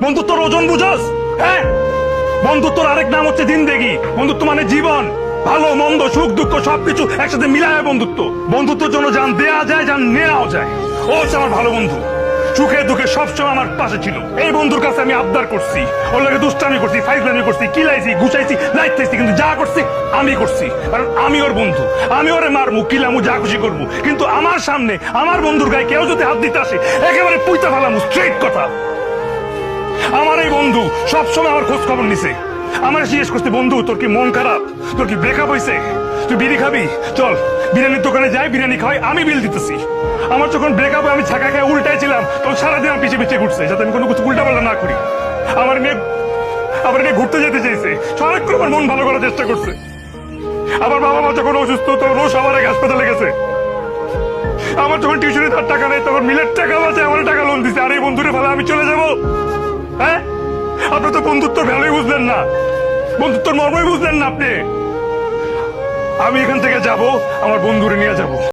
বন্ধুত্বর ওজন বুঝস? হ্যাঁ, বন্ধুত্বর আরেক নাম হচ্ছে জিন্দেগি। বন্ধুত্ব মানে জীবন, ভালো মন্দ সুখ দুঃখ সবকিছু একসাথে মিলায় বন্ধুত্ব। বন্ধুত্বের জন্য জান দেয়া যায়, জান নেওয়াও যায়। ও হচ্ছে আমার ভালো বন্ধু, সুখে দুঃখে সবসময় আমার পাশে ছিল। এই বন্ধুর কাছে আমি আবদার করছি, ওর লাগে দুষ্টামি করছি, ফাইজলামি করছি, কিলাইছি, গুছাইছি, লাইতেছি, কিন্তু যা করছি আমি করছি, কারণ আমি ওর বন্ধু। আমি ওরে মারমু, কিলামু, যা খুশি করবো, কিন্তু আমার সামনে আমার বন্ধুর গায়ে কেউ যদি হাত দিতে আসে একেবারে পুইতা ফেলামু, স্ট্রেট কথা। আমার এই বন্ধু সবসময় আমার খোঁজ খবর নিছে, আমার জিজ্ঞেস করছে, বন্ধু তোর কি মন খারাপ, তোর কি ব্রেকআপ হয়েছে, তুই বিড়ি খাবি, চল বিরিয়ানির দোকানে যাই, বিরিয়ানি খাওয়াই, আমি বিল দিতেছি। আমার যখন ব্রেকআপ আমি ছাকা খায় উল্টাই ছিলাম, তখন সারাদিন আমি পিছিয়ে পিছিয়ে ঘুরছে, যাতে আমি কোনো কিছু উল্টা পাল্টা না করি। আমার মেয়ে ঘুরতে যেতে চাইছে, অনেক করে আমার মন ভালো করার চেষ্টা করছে। আমার বাবা মা যখন অসুস্থ তখন ও সবার আগে হাসপাতালে গেছে। আমার যখন টিউশনে তার টাকা নেই তখন মিলের টাকা বাঁচে আমার টাকা লোন দিছে। আর এই বন্ধুরে ফেলে আমি চলে যাবো? হ্যাঁ, আপনি তো বন্ধুত্ব ভ্যালুই বুঝলেন না, বন্ধুত্বর মর্মই বুঝলেন না আপনি। আমি এখান থেকে যাব, আমার বন্ধুরে নিয়ে যাব।